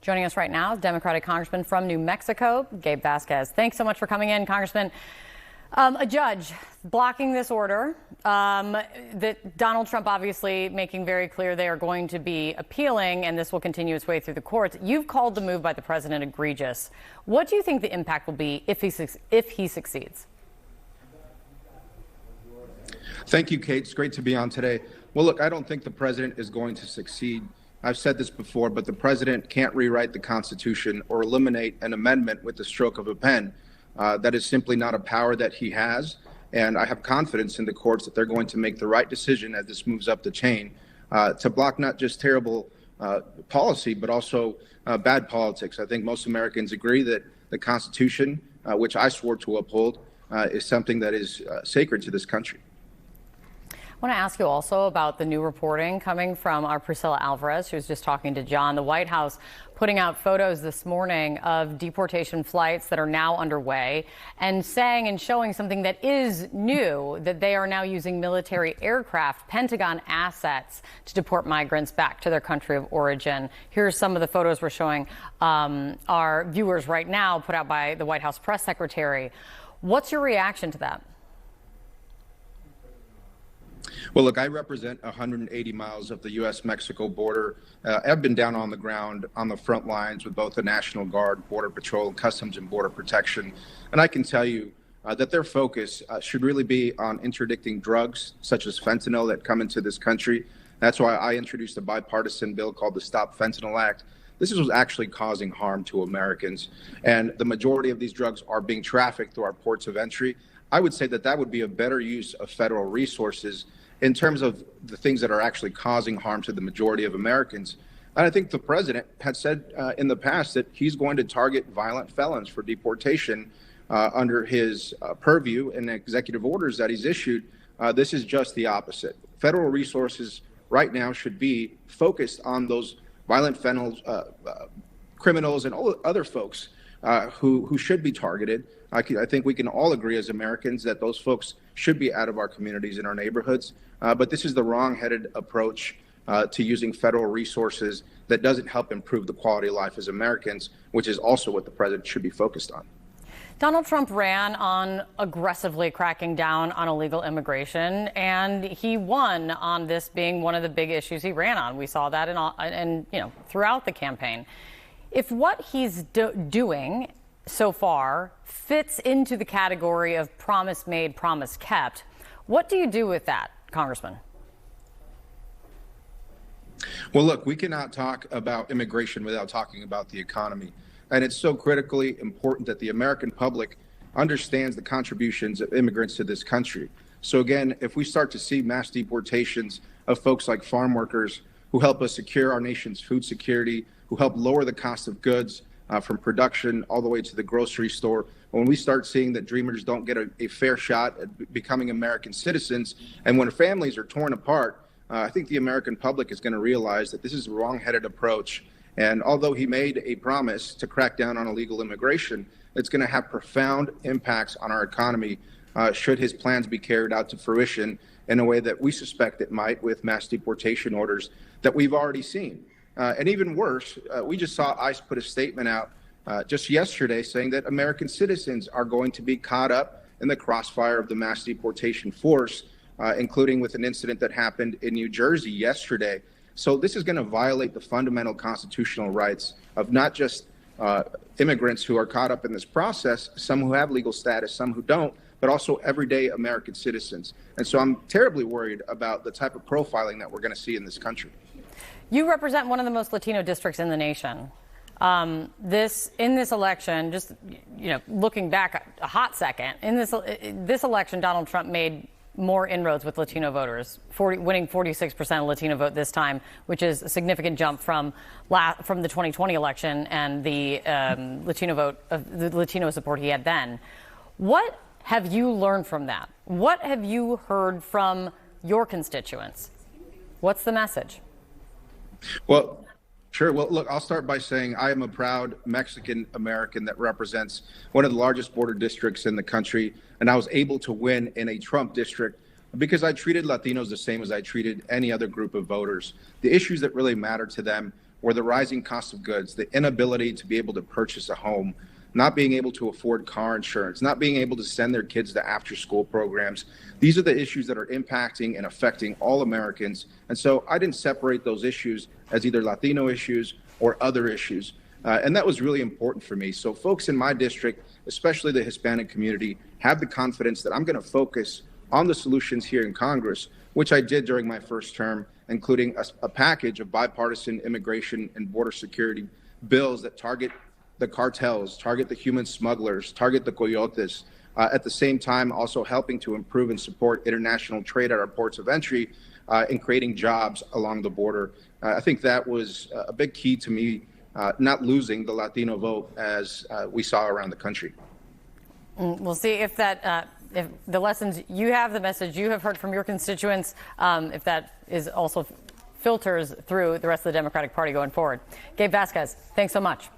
Joining us right now is Democratic Congressman from New Mexico, Gabe Vasquez. Thanks so much for coming in, Congressman. A judge blocking this order that Donald Trump obviously making very clear they are going to be appealing, and this will continue its way through the courts. You've called the move by the president egregious. What do you think the impact will be if he succeeds? Thank you, Kate. It's great to be on today. Well, look, I don't think the president is going to succeed. I've said this before, but the president can't rewrite the Constitution or eliminate an amendment with the stroke of a pen. That is simply not a power that he has. And I have confidence in the courts that they're going to make the right decision as this moves up the chain to block not just terrible policy, but also bad politics. I think most Americans agree that the Constitution, which I swore to uphold, is something that is sacred to this country. I want to ask you also about the new reporting coming from our Priscilla Alvarez, who was just talking to John. The White House putting out photos this morning of deportation flights that are now underway and saying and showing something that is new, that they are now using military aircraft, Pentagon assets, to deport migrants back to their country of origin. Here are some of the photos we're showing our viewers right now, put out by the White House press secretary. What's your reaction to that? Well, look, I represent 180 miles of the U.S.-Mexico border. I've been down on the ground on the front lines with both the National Guard, Border Patrol, Customs and Border Protection. And I can tell you that their focus should really be on interdicting drugs such as fentanyl that come into this country. That's why I introduced a bipartisan bill called the Stop Fentanyl Act. This was actually causing harm to Americans. And the majority of these drugs are being trafficked through our ports of entry. I would say that that would be a better use of federal resources in terms of the things that are actually causing harm to the majority of Americans. And I think the president had said in the past that he's going to target violent felons for deportation under his purview and executive orders that he's issued. This is just the opposite. Federal resources right now should be focused on those violent criminals and all other folks who should be targeted. I think we can all agree as Americans that those folks should be out of our communities and our neighborhoods. But this is the wrong-headed approach to using federal resources that doesn't help improve the quality of life as Americans, which is also what the president should be focused on. Donald Trump ran on aggressively cracking down on illegal immigration, and he won on this being one of the big issues he ran on. We saw that throughout the campaign. If what he's doing so far fits into the category of promise made, promise kept, what do you do with that, Congressman? Well, look, we cannot talk about immigration without talking about the economy. And it's so critically important that the American public understands the contributions of immigrants to this country. So again, if we start to see mass deportations of folks like farm workers who help us secure our nation's food security, who help lower the cost of goods from production all the way to the grocery store, when we start seeing that dreamers don't get a fair shot at becoming American citizens, and when families are torn apart, I think the American public is going to realize that this is a wrong-headed approach. And although he made a promise to crack down on illegal immigration, it's going to have profound impacts on our economy should his plans be carried out to fruition in a way that we suspect it might with mass deportation orders that we've already seen. And even worse, we just saw ICE put a statement out just yesterday saying that American citizens are going to be caught up in the crossfire of the mass deportation force, including with an incident that happened in New Jersey yesterday. So this is going to violate the fundamental constitutional rights of not just immigrants who are caught up in this process, some who have legal status, some who don't, but also everyday American citizens. And so I'm terribly worried about the type of profiling that we're going to see in this country. You represent one of the most Latino districts in the nation. In this election, just looking back a hot second, in this election, Donald Trump made more inroads with Latino voters, winning 46% of Latino vote this time, which is a significant jump from the 2020 election and the Latino vote, the Latino support he had then. What have you learned from that? What have you heard from your constituents? What's the message? Well, sure. Well, look, I'll start by saying I am a proud Mexican American that represents one of the largest border districts in the country. And I was able to win in a Trump district because I treated Latinos the same as I treated any other group of voters. The issues that really matter to them or the rising cost of goods, the inability to be able to purchase a home, not being able to afford car insurance, not being able to send their kids to after-school programs. These are the issues that are impacting and affecting all Americans. And so I didn't separate those issues as either Latino issues or other issues. And that was really important for me. So folks in my district, especially the Hispanic community, have the confidence that I'm going to focus on the solutions here in Congress, which I did during my first term, including a package of bipartisan immigration and border security bills that target the cartels, target the human smugglers, target the coyotes, at the same time also helping to improve and support international trade at our ports of entry and creating jobs along the border. I think that was a big key to me not losing the Latino vote as we saw around the country. We'll see if that, if the lessons you have, the message you have heard from your constituents, if that is also filters through the rest of the Democratic Party going forward. Gabe Vasquez, thanks so much.